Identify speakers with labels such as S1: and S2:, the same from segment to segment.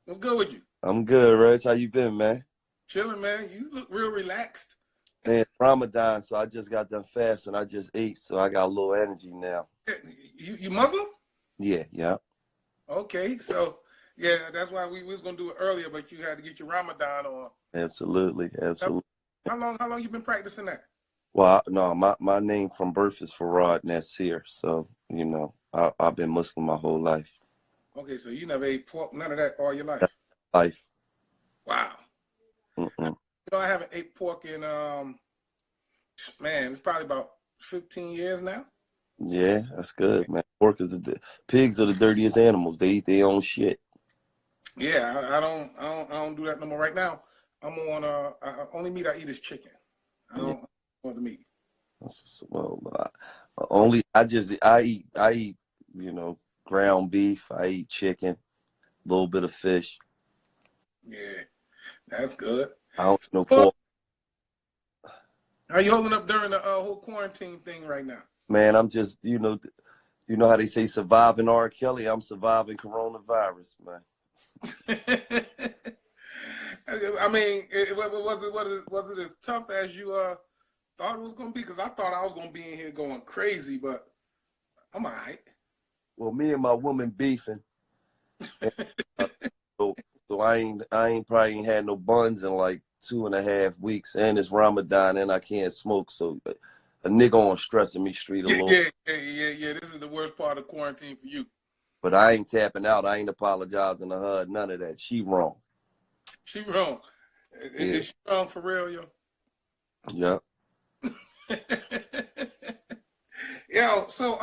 S1: What's good with you?
S2: I'm good, Reg. How you been, man?
S1: Chilling, man. You look real relaxed.
S2: Man, Ramadan, so I just got done fasting. I just ate, so I got a little energy now.
S1: You Muslim?
S2: Yeah, yeah.
S1: Okay, so yeah, that's why we was gonna do it earlier, but you had to get your Ramadan on.
S2: Absolutely,
S1: How
S2: absolutely.
S1: how long you been practicing that?
S2: Well, no, my name from birth is Farad Nasir, so I've been Muslim my whole life.
S1: Okay, so you never ate pork, none of that all your life.
S2: Life.
S1: Wow.
S2: Mm-mm.
S1: I haven't ate pork in man, it's probably about 15 years now.
S2: Yeah, that's good, man. Pork is pigs are the dirtiest animals. They eat their own shit.
S1: Yeah, I don't do that no more. Right now, I'm on only meat I eat is chicken. I
S2: Yeah,
S1: don't want the meat.
S2: well, I eat ground beef. I eat chicken, a little bit of fish.
S1: Yeah, that's good.
S2: I don't eat no
S1: So,
S2: pork.
S1: how you holding up during the whole quarantine thing right now?
S2: Man, I'm just, you know how they say surviving R. Kelly. I'm surviving coronavirus, man.
S1: I mean, was it as tough as you thought it was gonna be? Because I thought I was gonna be in here going crazy, but I'm all right.
S2: Well, me and my woman beefing, and, uh, so I ain't probably ain't had no buns in like 2.5 weeks, and it's Ramadan, and I can't smoke, so a nigga on stressing me street a
S1: Yeah,
S2: little.
S1: yeah, yeah. This is the worst part of quarantine for you.
S2: But I ain't tapping out. I ain't apologizing to her. None of that. She wrong.
S1: She wrong.
S2: Yeah,
S1: Is she wrong for real, yo?
S2: yeah.
S1: Yo, so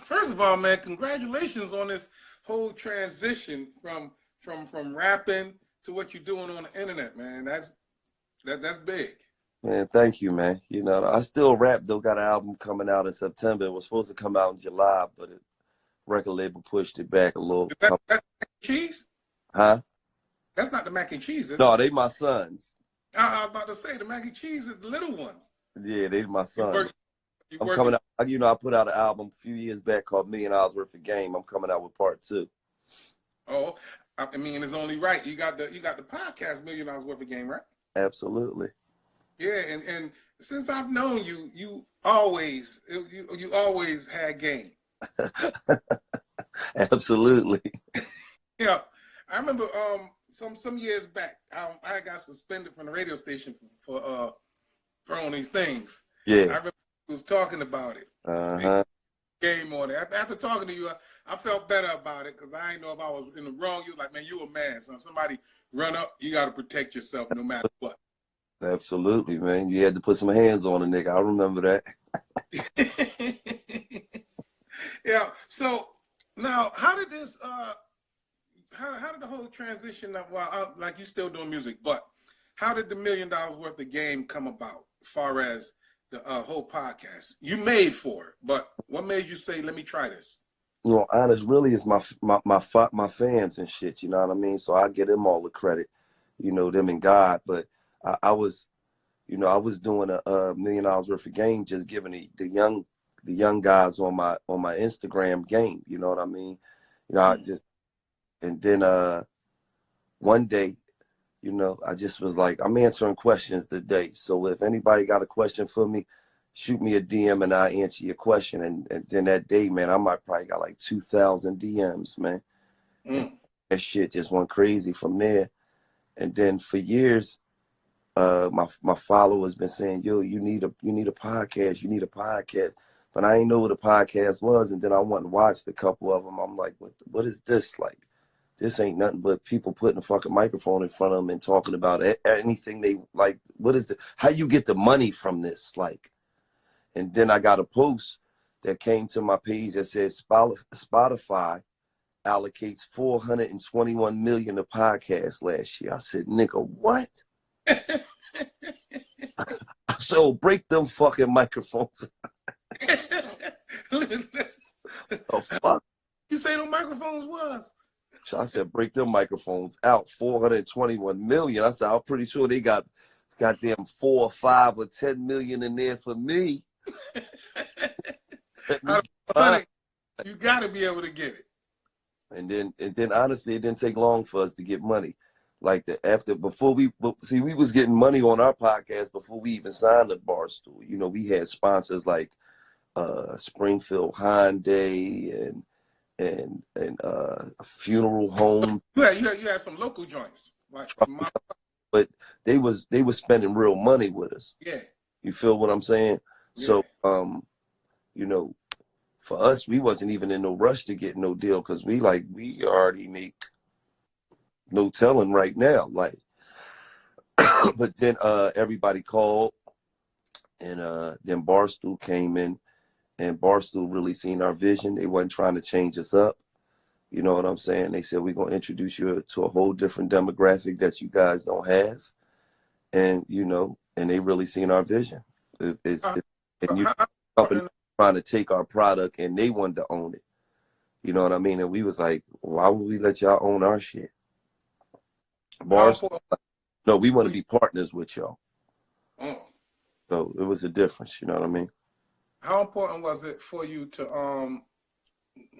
S1: first of all, man, congratulations on this whole transition from rapping to what you're doing on the internet, man. That's big.
S2: Man, thank you, man. I still rap though. Got an album coming out in September. It was supposed to come out in July, but record label pushed it back a little.
S1: Is that mac and cheese?
S2: Huh?
S1: That's not the mac and cheese, is it?
S2: No, they my sons.
S1: I was about to say the mac and cheese is the little ones.
S2: Yeah, they my
S1: You
S2: sons.
S1: work, you
S2: I'm
S1: working.
S2: coming out. I put out an album a few years back called $1,000,000 Worth of Game. I'm coming out with part two.
S1: Oh, I mean, it's only right. You got the podcast $1,000,000 worth of game, right?
S2: Absolutely.
S1: Yeah, and since I've known you, you always had game.
S2: Absolutely.
S1: Yeah, I remember some years back, I got suspended from the radio station for throwing these things. I
S2: Yeah.
S1: remember he was talking about it.
S2: Uh-huh.
S1: Game on it. After talking to you, I felt better about it because I didn't know if I was in the wrong. You was like, man, you a man. So if somebody run up, you got to protect yourself no matter what.
S2: Absolutely, man. You had to put some hands on a nigga. I remember that.
S1: Yeah. So now, how did this? How did the whole transition? Well, like you still doing music, but how did the $1,000,000 worth of game come about? As far as the whole podcast, you made for it, but what made you say, "Let me try this"?
S2: Honest, really is my fans and shit. You know what I mean? So I give them all the credit. Them and God. But I was, I was doing a $1,000,000 worth of game, just giving the young guys on my Instagram game. You know what I mean? I just and then one day, I just was like, I'm answering questions today. So if anybody got a question for me, shoot me a DM and I'll answer your question. And then that day, man, I might probably got like 2,000 DMs, man. And
S1: Mm.
S2: that shit just went crazy from there. And then for years, my followers been saying, yo, you need a podcast, you need a podcast. But I ain't know what a podcast was. And then I went and watched a couple of them. I'm like, what is this like? This ain't nothing but people putting a fucking microphone in front of them and talking about anything they like. What is how you get the money from this? Like, and then I got a post that came to my page that says Spotify allocates 421 million to podcasts last year. I said, nigga, what? So break them fucking microphones. Oh fuck.
S1: You say the microphones was?
S2: So I said, break them microphones out. 421 million. I said, I'm pretty sure they got goddamn 4 or 5 or 10 million in there for me. Let me
S1: Out of 100, you got to be able to get it.
S2: And then honestly, it didn't take long for us to get money. Like before we see, we was getting money on our podcast before we even signed the Barstool. You know, we had sponsors like Springfield Hyundai and a funeral home.
S1: You had some local joints like my,
S2: But they was spending real money with us.
S1: yeah,
S2: You feel what I'm saying?
S1: yeah.
S2: So you know, for us, we wasn't even in no rush to get no deal because we already make no telling right now. Like, but then everybody called, and then Barstool came in, and Barstool really seen our vision. They wasn't trying to change us up. You know what I'm saying? They said, we're gonna introduce you to a whole different demographic that you guys don't have. And you know, and they really seen our vision. And you company trying to take our product, and they wanted to own it. You know what I mean? And we was like, why would we let y'all own our shit? Bars, no, we want to be partners with y'all.
S1: Oh.
S2: So it was a difference. You know what I mean?
S1: How important was it for you to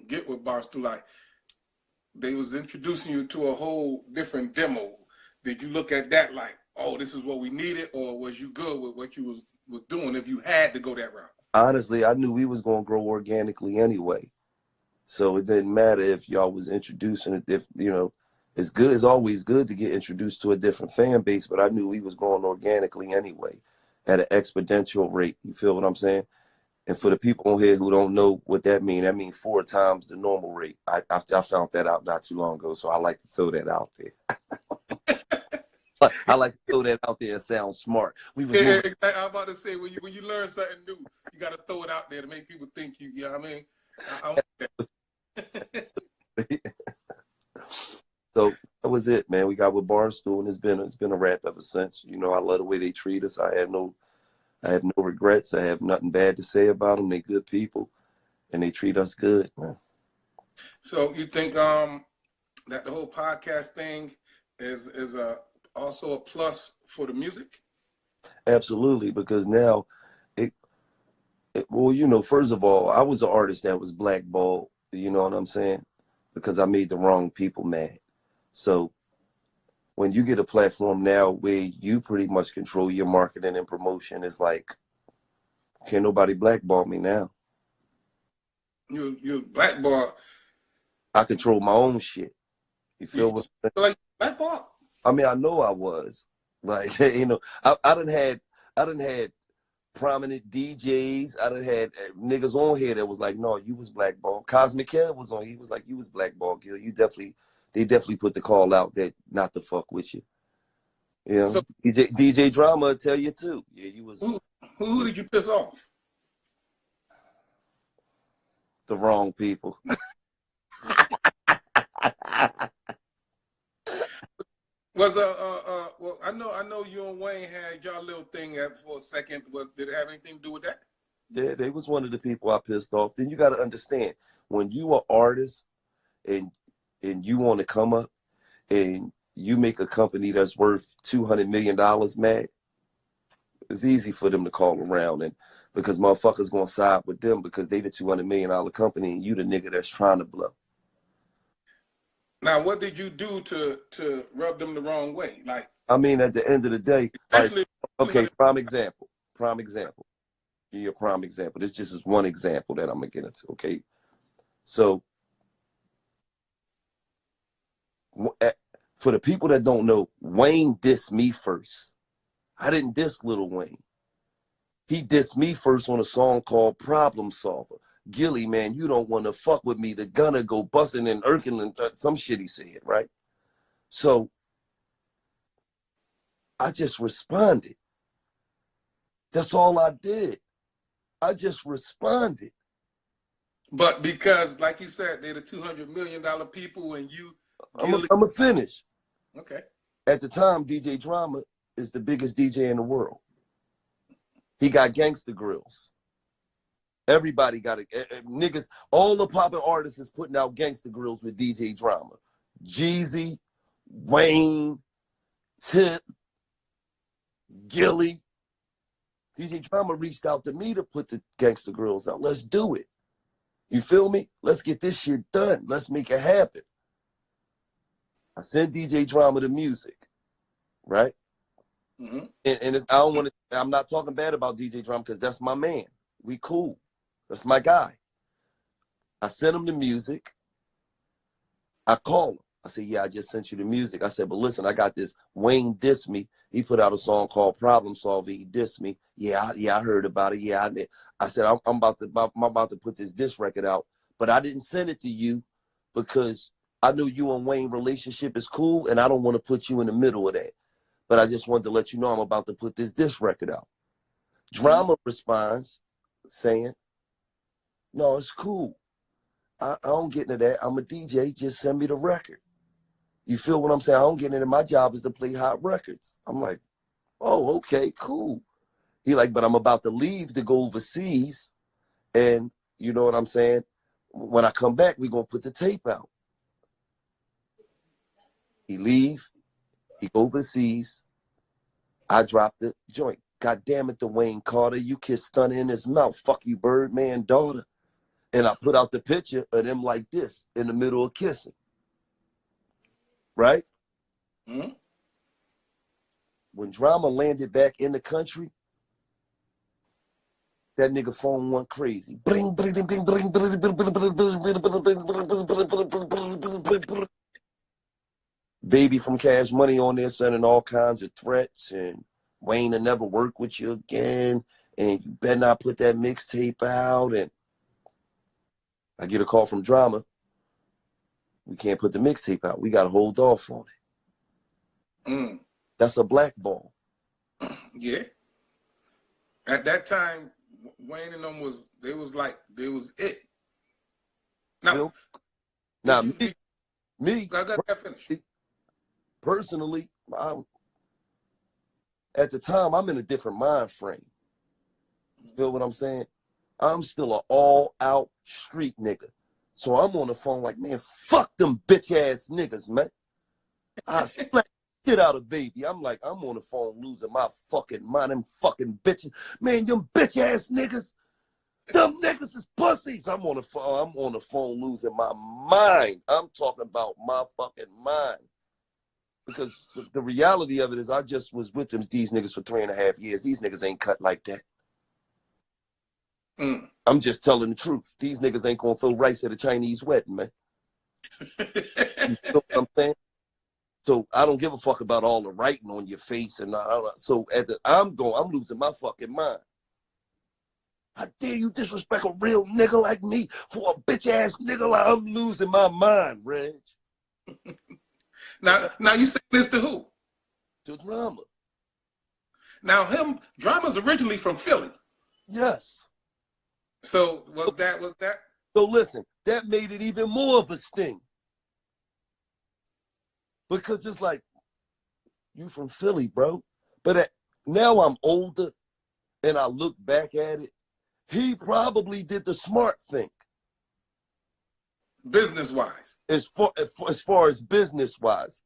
S1: get with Barstool? Like, they was introducing you to a whole different demo. Did you look at that like, oh, this is what we needed, or was you good with what you was doing if you had to go that route?
S2: Honestly, I knew we was gonna grow organically anyway, so it didn't matter if y'all was introducing it. If you know, it's good. It's always good to get introduced to a different fan base, but I knew we was growing organically anyway, at an exponential rate. You feel what I'm saying? And for the people on here who don't know what that means 4 times the normal rate. I found that out not too long ago, so I like to throw that out there. I like to throw that out there and sound smart. We was
S1: I'm about to say, when you learn something new, you got to throw it out there to make people think you. You know what I mean?
S2: So that was it, man. We got with Barstool, and it's been a wrap ever since. You know, I love the way they treat us. I have no regrets. I have nothing bad to say about them. They good people, and they treat us good, man.
S1: So you think that the whole podcast thing is also a plus for the music?
S2: Absolutely, because now well, you know, first of all, I was an artist that was blackballed, you know what I'm saying? Because I made the wrong people mad. So when you get a platform now where you pretty much control your marketing and promotion, it's like, can't nobody blackball me now.
S1: You blackball.
S2: I control my own shit. You feel what I'm saying?
S1: Like blackball?
S2: I mean, I know I was. Like, you know, I done had prominent DJs. I done had niggas on here that was like, no, you was blackball. Cosmic Kev was on. He was like, you was blackball, Gil. They definitely put the call out that not to fuck with you. You know, so, DJ Drama will tell you too. Yeah, you was.
S1: Who did you piss off?
S2: The wrong people.
S1: Was well, I know you and Wayne had y'all little thing for a second. Did it have anything to do with that?
S2: Yeah, they was one of the people I pissed off. Then you got to understand, when you are artist and you want to come up and you make a company that's worth $200 million mad, it's easy for them to call around, and because motherfuckers gonna side with them because they the $200 million company and you the nigga that's trying to blow.
S1: Now, what did you do to rub them the wrong way? Like,
S2: I mean, at the end of the day, like, okay, prime example. Give you a prime example. This just is one example that I'm gonna get into. Okay, so for the people that don't know, Wayne dissed me first. I didn't diss Lil Wayne. He dissed me first on a song called Problem Solver. Gillie, man, you don't want to fuck with me. The gunner go busting and irking and some shit he said, right? So I just responded. That's all I did. I just responded.
S1: But because, like you said, they're the $200 million people, and you.
S2: I'm gonna finish.
S1: Okay.
S2: At the time, DJ Drama is the biggest DJ in the world. He got gangster grills. Everybody got it. Niggas, all the poppin' artists is putting out gangster grills with DJ Drama. Jeezy, Wayne, Tip, Gillie. DJ Drama reached out to me to put the gangster grills out. Let's do it. You feel me? Let's get this shit done. Let's make it happen. I sent DJ Drama the music, right?
S1: Mm-hmm.
S2: And I don't want to. I'm not talking bad about DJ Drama because that's my man. We cool. That's my guy. I sent him the music. I called him. I said, yeah, I just sent you the music. I said, but listen, I got this. Wayne dissed me. He put out a song called Problem Solver. He dissed me. Yeah, I heard about it. Yeah, I said, I'm about to put this diss record out, but I didn't send it to you because I knew you and Wayne relationship is cool, and I don't want to put you in the middle of that. But I just wanted to let you know I'm about to put this diss record out. Drama responds saying, no, it's cool. I don't get into that. I'm a DJ. Just send me the record. You feel what I'm saying? I don't get into it. My job is to play hot records. I'm like, oh, okay, cool. He like, but I'm about to leave to go overseas. And you know what I'm saying? When I come back, we're going to put the tape out. He leave. He go overseas. I drop the joint. God damn it, Dwayne Carter. You kiss Stunner in his mouth. Fuck you, Birdman daughter. And I put out the picture of them like this in the middle of kissing. Right?
S1: Mm-hmm.
S2: When Drama landed back in the country, that nigga phone went crazy. Bring, bring, bring, bring, bring, bring, bring. Baby from Cash Money on there sending all kinds of threats and Wayne will never work with you again and you better not put that mixtape out. And I get a call from Drama. We can't put the mixtape out. We got to hold off on it.
S1: Mm.
S2: That's a blackball.
S1: Yeah. At that time, Wayne and them was it. Now,
S2: me,
S1: I got that finished.
S2: Personally, at the time, I'm in a different mind frame. Feel what I'm saying? I'm still an all-out street nigga. So I'm on the phone like, man, fuck them bitch-ass niggas, man. I slap shit out of Baby. I'm like, I'm on the phone losing my fucking mind. Them fucking bitches. Man, them bitch-ass niggas. Them niggas is pussies. I'm on the phone losing my mind. I'm talking about my fucking mind. Because the reality of it is I just was with these niggas for 3.5 years. These niggas ain't cut like that.
S1: Mm.
S2: I'm just telling the truth. These niggas ain't gonna throw rice at a Chinese wedding, man. You know what I'm saying? So I don't give a fuck about all the writing on your face and so I'm losing my fucking mind. How dare you disrespect a real nigga like me for a bitch ass nigga like I'm losing my mind, Reg.
S1: Now you saying this to who?
S2: To Drama.
S1: Now Drama's originally from Philly.
S2: Yes.
S1: So was that?
S2: So listen, that made it even more of a sting. Because it's like, you from Philly, bro. But now I'm older and I look back at it, he probably did the smart thing.
S1: Business-wise.
S2: As far as business-wise.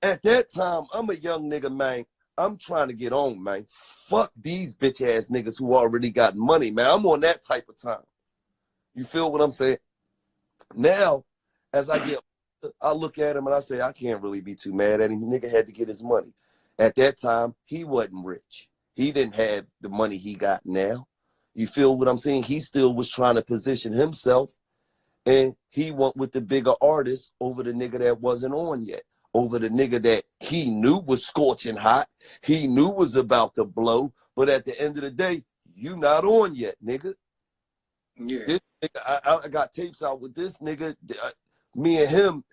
S2: At that time, I'm a young nigga, man. I'm trying to get on, man. Fuck these bitch-ass niggas who already got money, man. I'm on that type of time. You feel what I'm saying? Now, as I get older, I look at him and I say, I can't really be too mad at him. Nigga had to get his money. At that time, he wasn't rich. He didn't have the money he got now. You feel what I'm saying? He still was trying to position himself, and he went with the bigger artist over the nigga that wasn't on yet, over the nigga that he knew was scorching hot, he knew was about to blow, but at the end of the day, you not on yet, nigga.
S1: Yeah.
S2: This nigga, I got tapes out with this nigga. Me and him,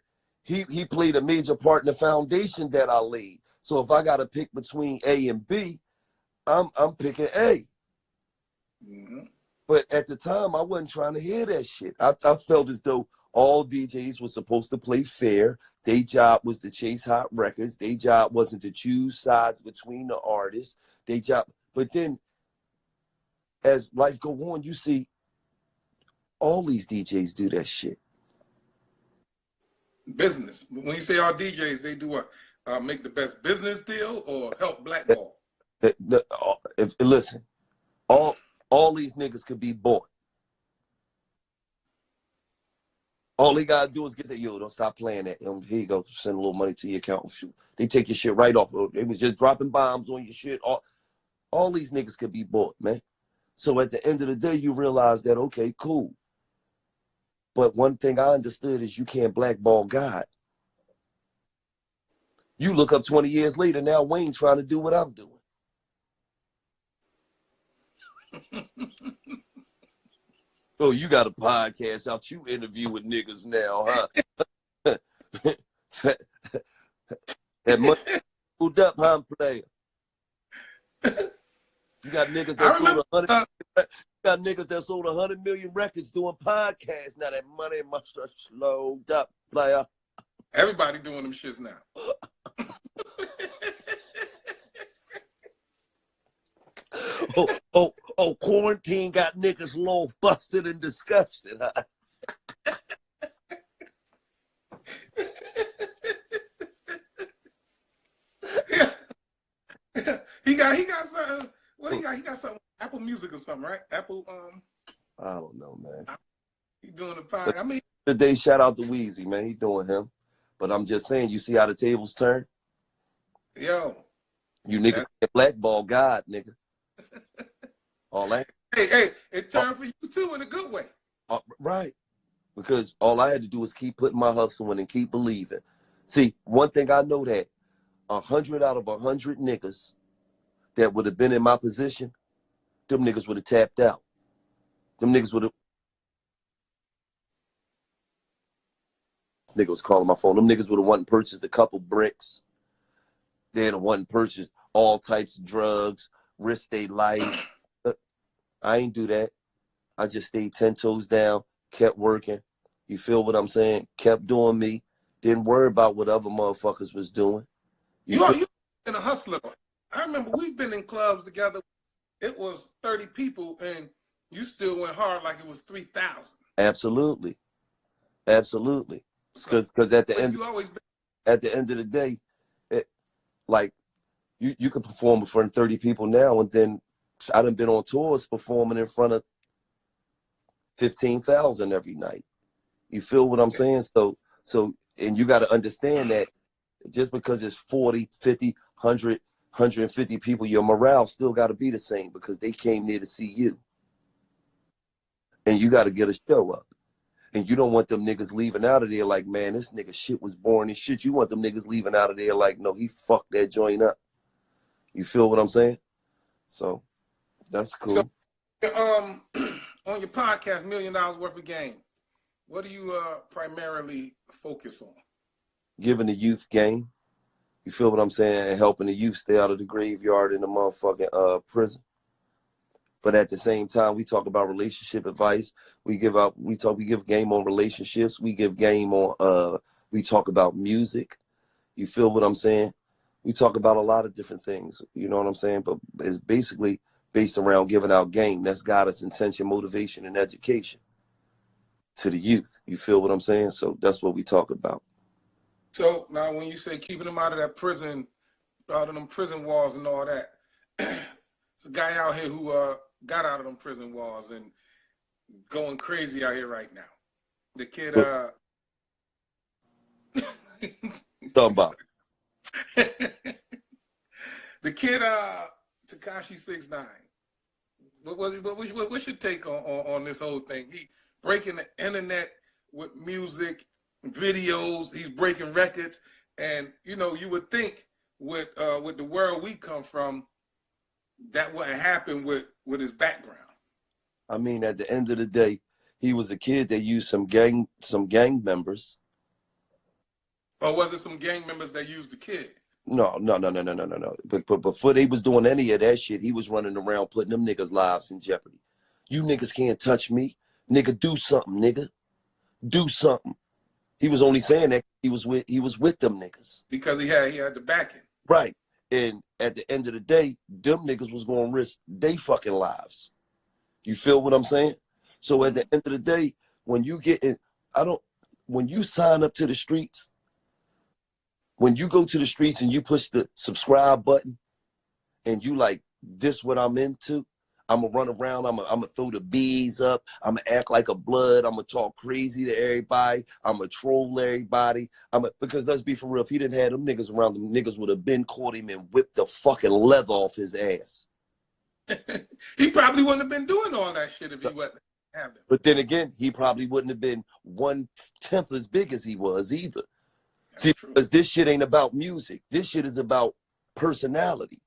S2: he played a major part in the foundation that I laid. So if I got to pick between A and B, I'm picking A.
S1: Mm-hmm.
S2: But at the time, I wasn't trying to hear that shit. I felt as though all DJs were supposed to play fair. Their job was to chase hot records. Their job wasn't to choose sides between the artists. But then, as life go on, you see all these DJs do that shit.
S1: Business. When you say all DJs, they do what? Make the best business deal or help blackball?
S2: Listen, all these niggas could be bought. All they gotta do is get the don't stop playing that. Here you go, send a little money to your account. Shoot, they take your shit right off. They was just dropping bombs on your shit. All these niggas could be bought, man. So at the end of the day, you realize that okay, cool. But one thing I understood is you can't blackball God. You look up 20 years later, now Wayne trying to do what I'm doing. Oh, you got a podcast out. You interview with niggas now, huh? That money pulled up, huh, player? You got niggas that sold 100. You got niggas that sold 100 million records doing podcasts. Now that money must have slowed up, player.
S1: Everybody doing them shits now.
S2: Quarantine got niggas low, busted and disgusted, huh?
S1: Yeah. He got something. What he got? He got something. Apple Music or something, right? Apple.
S2: I don't know, man.
S1: He doing the podcast. I mean,
S2: today, shout out to Weezy, man. He doing him. But I'm just saying, you see how the tables turn?
S1: Yo.
S2: You niggas can't blackball God, nigga. All that.
S1: Hey, it turned for you too in a good way.
S2: Right. Because all I had to do was keep putting my hustle in and keep believing. See, one thing I know that 100 out of 100 niggas that would have been in my position, them niggas would have tapped out. Them niggas would have. Nigga was calling my phone. Them niggas would have wanted to purchase a couple bricks. They'd have wanted to purchase all types of drugs, risk their life. I ain't do that. I just stayed 10 toes down, kept working. You feel what I'm saying? Kept doing me. Didn't worry about what other motherfuckers was doing.
S1: You been a hustler. I remember we've been in clubs together. It was 30 people, and you still went hard like it was 3,000.
S2: Absolutely. Absolutely. Because at the end of the day, like you can perform in front of 30 people now, and then I done been on tours performing in front of 15,000 every night. You feel what I'm saying? So, and you got to understand that just because it's 40, 50, 100, 150 people, your morale still got to be the same because they came there to see you. And you got to get a show up. And you don't want them niggas leaving out of there like, man, this nigga shit was boring as shit. You want them niggas leaving out of there like, no, he fucked that joint up. You feel what I'm saying? So that's cool.
S1: So, on your podcast, $1 Million Worth of Game, what do you primarily focus on?
S2: Giving the youth game. You feel what I'm saying? And helping the youth stay out of the graveyard in the motherfucking prison. But at the same time, we talk about relationship advice. We give game on relationships. We give game on we talk about music. You feel what I'm saying? We talk about a lot of different things. You know what I'm saying? But it's basically based around giving out game. That's guidance, intention, motivation, and education to the youth. You feel what I'm saying? So that's what we talk about.
S1: So now when you say keeping them out of that prison, out of them prison walls and all that, it's a guy out here who got out of them prison walls and going crazy out here right now. The kid
S2: Talking about
S1: the kid Tekashi 6ix9ine. What's your take on this whole thing? He breaking the internet with music, videos. He's breaking records, and you know you would think with the world we come from, that wouldn't happen with his background.
S2: I mean, at the end of the day, he was a kid that used some gang members.
S1: Or was it some gang members that used the kid?
S2: No. But before they was doing any of that shit, he was running around putting them niggas' lives in jeopardy. You niggas can't touch me. Nigga, do something, nigga. Do something. He was only saying that he was with them niggas.
S1: Because he had the backing.
S2: Right. And at the end of the day, them niggas was gonna risk they fucking lives. You feel what I'm saying? So at the end of the day, when you get in, when you sign up to the streets, when you go to the streets and you push the subscribe button and you like, this what I'm into, I'm gonna run around. I'm gonna throw the bees up. I'm gonna act like a blood. I'm gonna talk crazy to everybody. I'm gonna troll everybody. Because let's be for real. If he didn't have them niggas around, them niggas would have been caught him and whipped the fucking leather off his ass.
S1: He probably wouldn't have been doing all that shit if he wasn't having them.
S2: But then again, he probably wouldn't have been 1/10 as big as he was either.
S1: That's
S2: See,
S1: true.
S2: because this shit ain't about music. This shit is about personality.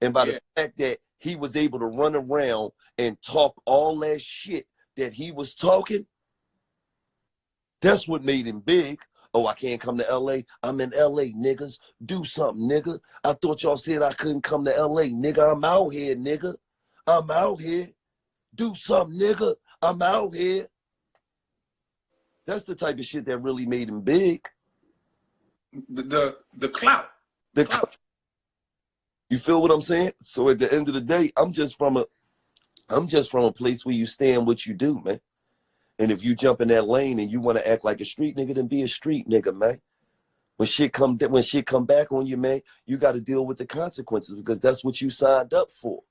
S2: And by the fact that he was able to run around and talk all that shit that he was talking, that's what made him big. Oh, I can't come to LA. I'm in LA, niggas. Do something, nigga. I thought y'all said I couldn't come to LA, nigga. I'm out here, nigga. I'm out here. Do something, nigga. I'm out here. That's the type of shit that really made him big.
S1: The clout.
S2: The clout. You feel what I'm saying? So at the end of the day, I'm just from a place where you stand what you do, man. And if you jump in that lane and you want to act like a street nigga, then be a street nigga, man. When shit come back on you, man, you got to deal with the consequences because that's what you signed up for.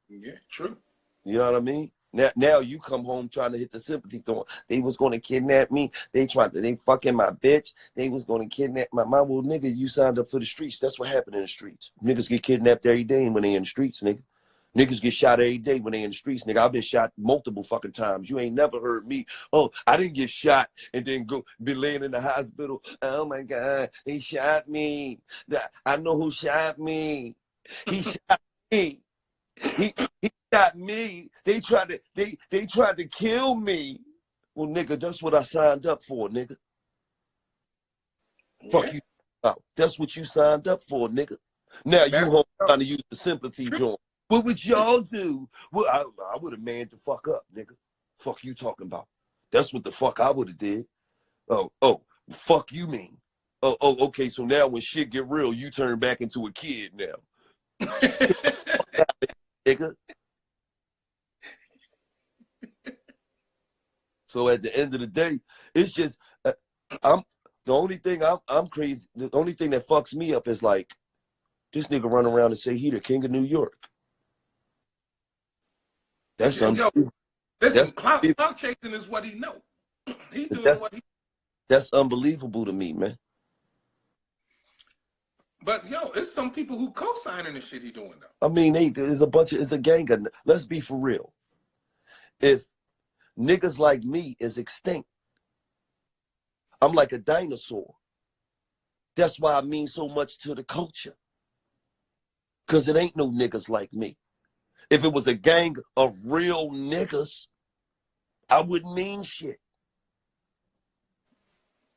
S1: Yeah, true.
S2: You know what I mean? Now you come home trying to hit the sympathy thorn. They was going to kidnap me. They fucking my bitch. They was going to kidnap my mom. Well, nigga, you signed up for the streets. That's what happened in the streets. Niggas get kidnapped every day when they in the streets, nigga. Niggas get shot every day when they in the streets, nigga. I've been shot multiple fucking times. You ain't never heard me. Oh, I didn't get shot and then be laying in the hospital. Oh my God, he shot me. I know who shot me. He shot me. He shot me. They tried to kill me. Well, nigga, that's what I signed up for, nigga. Yeah. Fuck you. That's what you signed up for, nigga. Now you home trying to use the sympathy joint. What would y'all do? Well, I would have manned the fuck up, nigga. Fuck you talking about. That's what the fuck I would have did. Oh, fuck you mean. Oh, okay, so now when shit get real, you turn back into a kid now. Nigga. So at the end of the day, it's just I'm the only thing I'm crazy. The only thing that fucks me up is like this nigga run around and say he the king of New York. That's
S1: listen, clout chasing is what he know. He doing what he.
S2: That's unbelievable to me, man.
S1: But it's some people who co-signing the shit he doing though.
S2: I mean, it's a gang of. Let's be for real. If niggas like me is extinct, I'm like a dinosaur. That's why I mean so much to the culture. Cause it ain't no niggas like me. If it was a gang of real niggas, I wouldn't mean shit.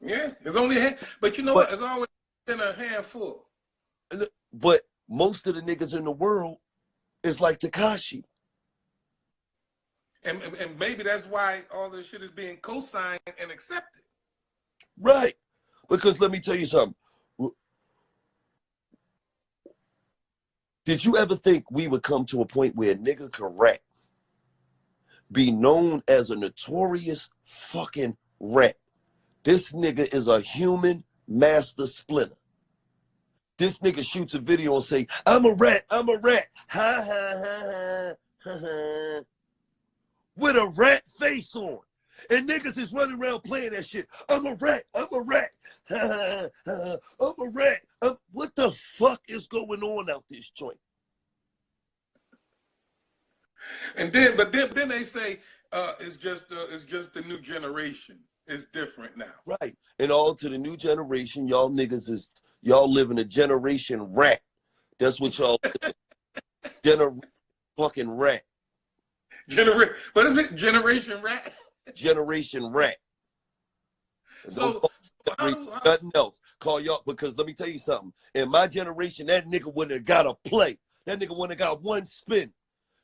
S1: Yeah, it's only a hand, but you know what? It's always been a handful.
S2: But most of the niggas in the world is like Tekashi.
S1: And maybe that's why all this shit is being co-signed and accepted.
S2: Right. Because let me tell you something. Did you ever think we would come to a point where a nigga could rap, be known as a notorious fucking rat? This nigga is a human master splitter. This nigga shoots a video and say, I'm a rat, ha ha ha ha ha, with a rat face on. And niggas is running around playing that shit. I'm a rat, ha ha ha, I'm a rat. What the fuck is going on out this joint?
S1: And then they say it's just the new generation. It's different now.
S2: Right. And all to the new generation, y'all niggas y'all live in a generation rat. That's what y'all fucking rat.
S1: What is it? Generation rat?
S2: Generation rat.
S1: So
S2: nothing else. Call y'all, because let me tell you something. In my generation, that nigga wouldn't have got a play. That nigga wouldn't have got one spin.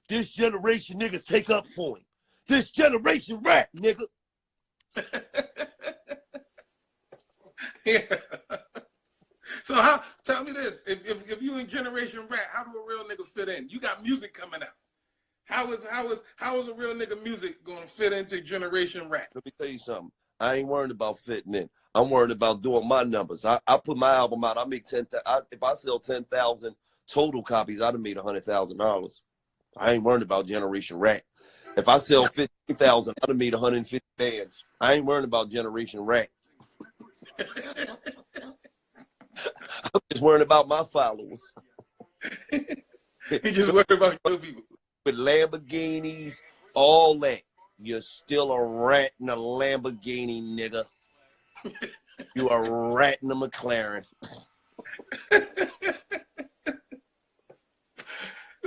S2: This generation niggas take up for him. This generation rat, nigga.
S1: Yeah. So tell me this, if you in generation rat, how do a real nigga fit in? You got music coming out. How is a real nigga music gonna fit into generation rat?
S2: Let me tell you something. I ain't worried about fitting in. I'm worried about doing my numbers. I put my album out. I make 10,000. If I sell 10,000 total copies, I'd have made $100,000. I ain't worried about Generation Rat. If I sell 50,000, I'd have made 150 bands. I ain't worried about Generation Rat. I'm just worried about my followers.
S1: You just worried about your people.
S2: With Lamborghinis, all that. You're still a rat in a Lamborghini, nigga. You a rat in a McLaren.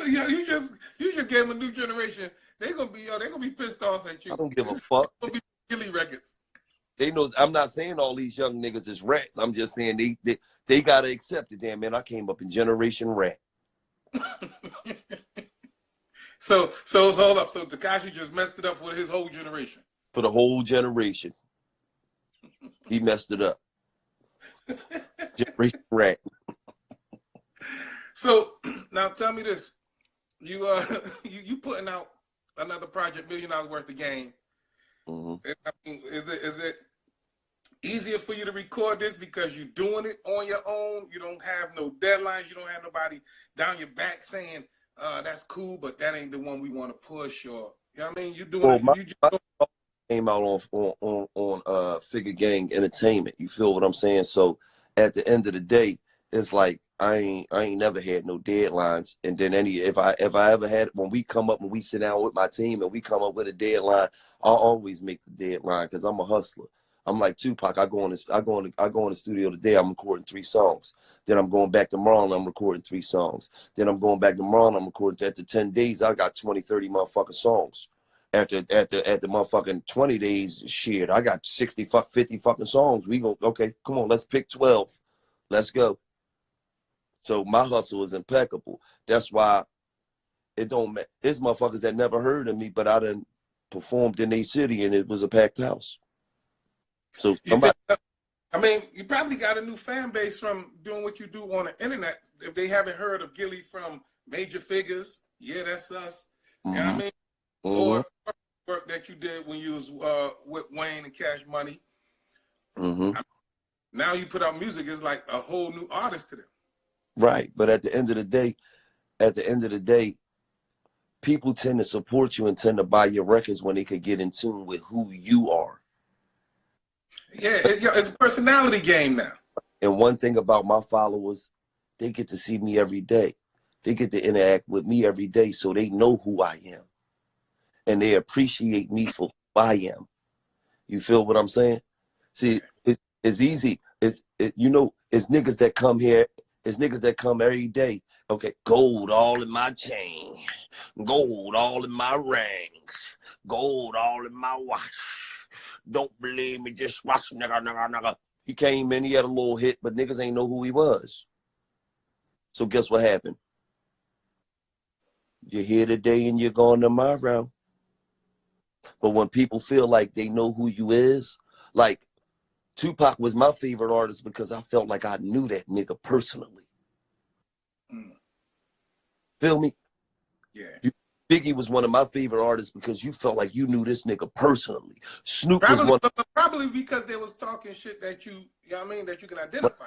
S1: Yeah, you just gave them a new generation. They're gonna be pissed off at you.
S2: I don't give a fuck.
S1: It's gonna be Gillie records.
S2: They know. I'm not saying all these young niggas is rats. I'm just saying they gotta accept it. Damn, man, I came up in Generation Rat.
S1: So hold up. So Tekashi just messed it up for his whole generation.
S2: For the whole generation. He messed it up. Generation Rat.
S1: So now tell me this. You putting out another project, $1 million worth of game.
S2: Mm-hmm.
S1: I mean, is it easier for you to record this because you're doing it on your own? You don't have no deadlines. You don't have nobody down your back saying, that's cool, but that ain't the one we want to push, or you know what I mean? You doing
S2: Well,
S1: it.
S2: my came out on Figure Gang Entertainment. You feel what I'm saying? So at the end of the day, it's like I ain't never had no deadlines. And then if I ever had, when we sit down with my team and we come up with a deadline, I'll always make the deadline because I'm a hustler. I'm like Tupac. I go in the studio today. I'm recording 3 songs. Then I'm going back tomorrow and I'm recording 3 songs. Then I'm going back tomorrow and I'm recording. After 10 days, I got 20, 30 motherfucking songs. After motherfucking 20 days, shit, I got 50 fucking songs. We go, okay, come on, let's pick 12. Let's go. So my hustle is impeccable. That's why it don't matter. There's motherfuckers that never heard of me, but I done performed in a city and it was a packed house. So somebody,
S1: I mean, you probably got a new fan base from doing what you do on the internet. If they haven't heard of Gillie from Major Figures, yeah, that's us.
S2: mm-hmm.
S1: You know what I mean?
S2: Mm-hmm.
S1: Or work that you did when you was with Wayne and Cash Money.
S2: Mm-hmm.
S1: I mean, now you put out music, it's like a whole new artist to them.
S2: Right. But at the end of the day, people tend to support you and tend to buy your records when they could get in tune with who you are.
S1: Yeah, it's a personality game now.
S2: And one thing about my followers, they get to see me every day. They get to interact with me every day, so they know who I am. And they appreciate me for who I am. You feel what I'm saying? See, it's easy. It's niggas that come here. It's niggas that come every day. Okay, gold all in my chain. Gold all in my rings. Gold all in my watch. Don't believe me, just watch, nigga. He came in, he had a little hit, but niggas ain't know who he was. So guess what happened? You're here today and you're gone tomorrow. But when people feel like they know who you is, like Tupac was my favorite artist because I felt like I knew that nigga personally. Feel me?
S1: Yeah.
S2: Biggie was one of my favorite artists because you felt like you knew this nigga personally. Snoop
S1: probably because they was talking shit that you know what I mean, that you can identify.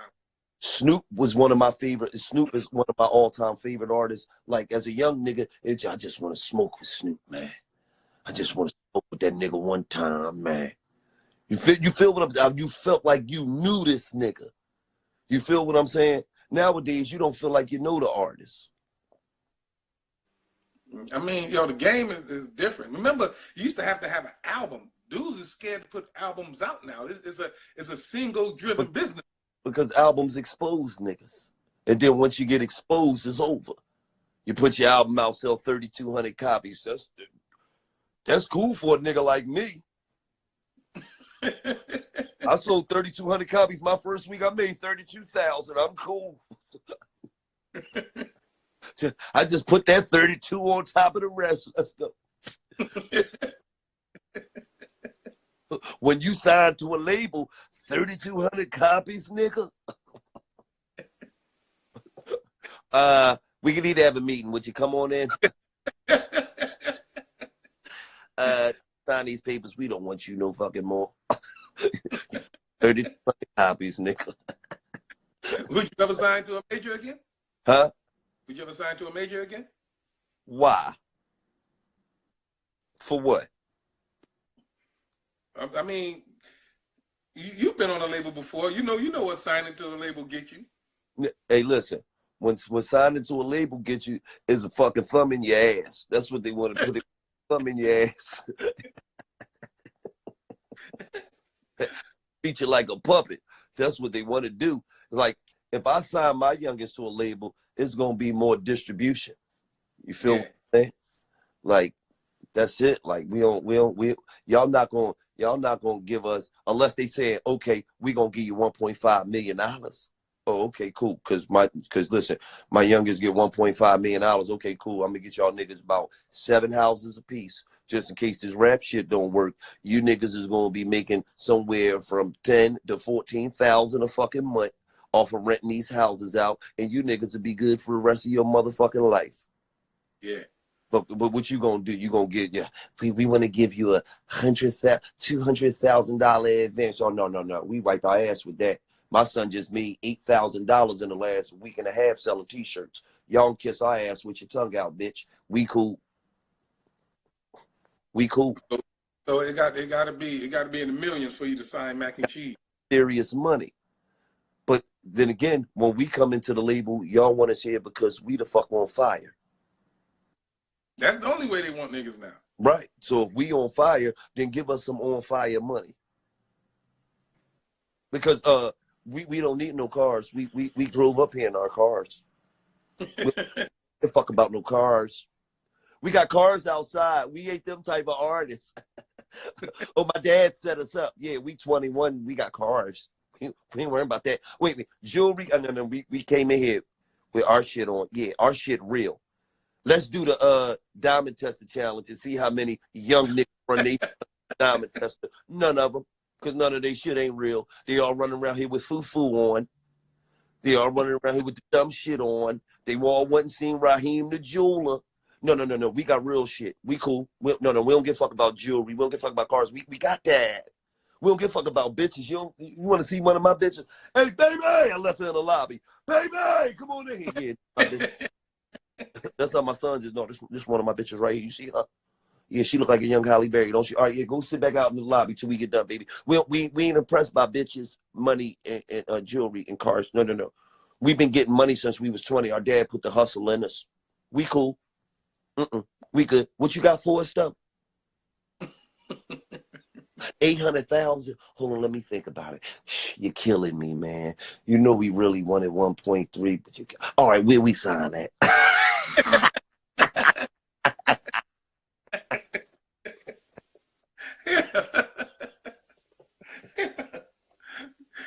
S2: Snoop was one of my favorite. Snoop is one of my all-time favorite artists. Like as a young nigga, I just want to smoke with Snoop, man. I just want to smoke with that nigga one time, man. You feel what I'm? You felt like you knew this nigga. You feel what I'm saying? Nowadays, you don't feel like you know the artist.
S1: I mean, the game is different. Remember, you used to have an album. Dudes are scared to put albums out now. It's a single-driven business.
S2: Because albums expose niggas. And then once you get exposed, it's over. You put your album out, sell 3,200 copies. That's cool for a nigga like me. I sold 3,200 copies my first week. I made 32,000. I'm cool. I just put that 32 on top of the rest. Let's go. When you sign to a label, 3,200 copies, nigga. We can need to have a meeting. Would you come on in? Sign these papers. We don't want you no fucking more. 3,200 copies, nigga.
S1: Would you ever sign to a major again?
S2: Huh?
S1: Would you ever sign to a major again?
S2: Why? For what?
S1: I mean, you've been on a label before. You know what signing to a label get you.
S2: Hey, listen. When signing to a label get you is a fucking thumb in your ass. That's what they want to put it. Thumb in your ass. Treat you like a puppet. That's what they want to do. Like, if I sign my youngest to a label, it's gonna be more distribution. You feel what I'm saying? Like, that's it. Like, y'all not gonna give us, unless they say, okay, we gonna give you $1.5 million. Oh, okay, cool. Cause listen, my youngest get $1.5 million. Okay, cool. I'm gonna get y'all niggas about 7 houses a piece. Just in case this rap shit don't work, you niggas is gonna be making somewhere from 10 to 14,000 a fucking month off of renting these houses out, and you niggas will be good for the rest of your motherfucking life.
S1: Yeah.
S2: But what you gonna do? You gonna get, yeah? We want to give you a $200,000 advance. Oh, no. We wiped our ass with that. My son just made $8,000 in the last week and a half selling T-shirts. Y'all can kiss our ass with your tongue out, bitch. We cool. We cool.
S1: So it got to be in the millions for you to sign Mac and Cheese.
S2: Serious money. But then again, when we come into the label, y'all want us here because we the fuck on fire.
S1: That's the only way they want niggas now.
S2: Right. So if we on fire, then give us some on fire money. Because we don't need no cars. We drove up here in our cars. We don't fuck about no cars. We got cars outside. We ain't them type of artists. Oh, my dad set us up. Yeah, we 21. We got cars. We ain't worrying about that. Wait, jewelry. No. We came in here with our shit on. Yeah, our shit real. Let's do the diamond tester challenge and see how many young niggas run the diamond tester. None of them, because none of their shit ain't real. They all running around here with foo-foo on. They all running around here with the dumb shit on. They all went and seen Raheem the jeweler. No. We got real shit. We cool. We don't give a fuck about jewelry. We don't give a fuck about cars. We got that. We don't give a fuck about bitches. You want to see one of my bitches? Hey, baby, I left her in the lobby. Baby, come on in here. Yeah, that's how my son just know. This one of my bitches right here. You see her? Yeah, she look like a young Halle Berry, don't she? All right, yeah, go sit back out in the lobby till we get done, baby. We ain't impressed by bitches, money, and jewelry and cars. No. We've been getting money since we was 20. Our dad put the hustle in us. We cool. We good. What you got for us, though? 800,000. Hold on, let me think about it. You're killing me, man. You know we really wanted 1.3, but all right, where we sign that?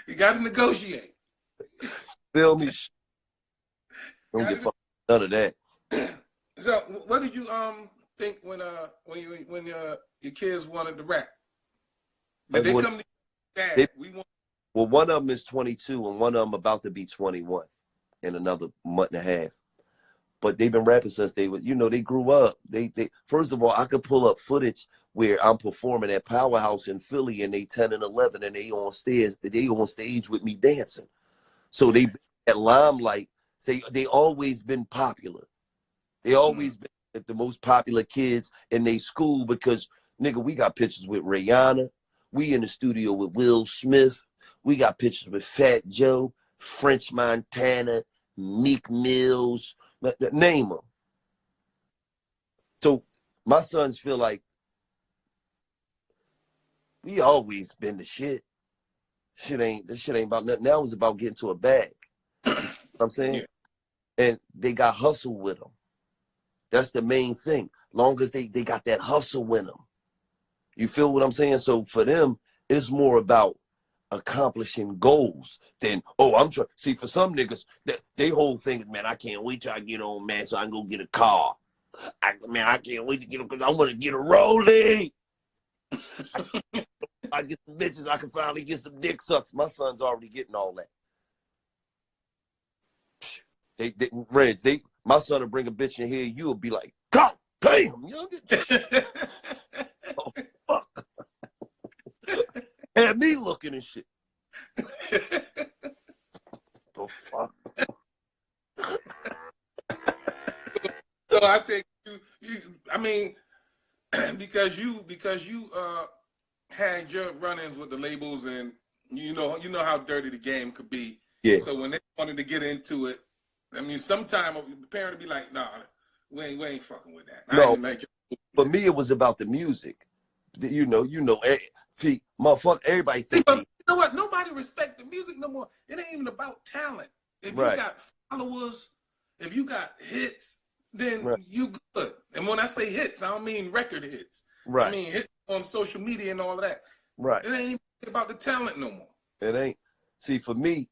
S1: You got to negotiate.
S2: Feel me? Don't get fucked none of that.
S1: So, what did you think when your kids wanted to rap? Did they come to you, Dad?
S2: Well, one of them is 22, and one of them about to be 21 in another month and a half. But they've been rapping since they grew up. They first of all, I could pull up footage where I'm performing at Powerhouse in Philly, and they 10 and 11, and they on stage with me dancing. So they at limelight. They always been popular. They always been the most popular kids in their school because, nigga, we got pictures with Rihanna. We in the studio with Will Smith. We got pictures with Fat Joe, French Montana, Meek Mills, name them. So my sons feel like we always been the shit. This shit ain't about nothing. Now it's about getting to a bag. You know what I'm saying? Yeah. And they got hustle with them. That's the main thing. Long as they got that hustle in them. You feel what I'm saying? So for them, it's more about accomplishing goals than, I'm trying. See, for some niggas, they whole thing is, man, I can't wait till I get on, man, so I can go get a car. I can't wait to get them because I want to get a rollie. I get some bitches, I can finally get some dick sucks. My son's already getting all that. My son will bring a bitch in here, you'll be like, God damn, young. Oh, fuck. Had me looking and shit. The fuck?
S1: So I think I mean, because you had your run-ins with the labels, and you know how dirty the game could be.
S2: Yeah.
S1: So when they wanted to get into it, I mean, sometimes the parent would be like, "Nah, we ain't fucking with that."
S2: No, for me it was about the music. See, motherfucker, everybody
S1: See,
S2: think
S1: but you know what? Nobody respect the music no more. It ain't even about talent. If you
S2: right,
S1: got followers, if you got hits, then
S2: right,
S1: you good. And when I say hits, I don't mean record hits. I
S2: right,
S1: mean hits on social media and all of that.
S2: right.
S1: It ain't even about the talent no more.
S2: It ain't. See, for me,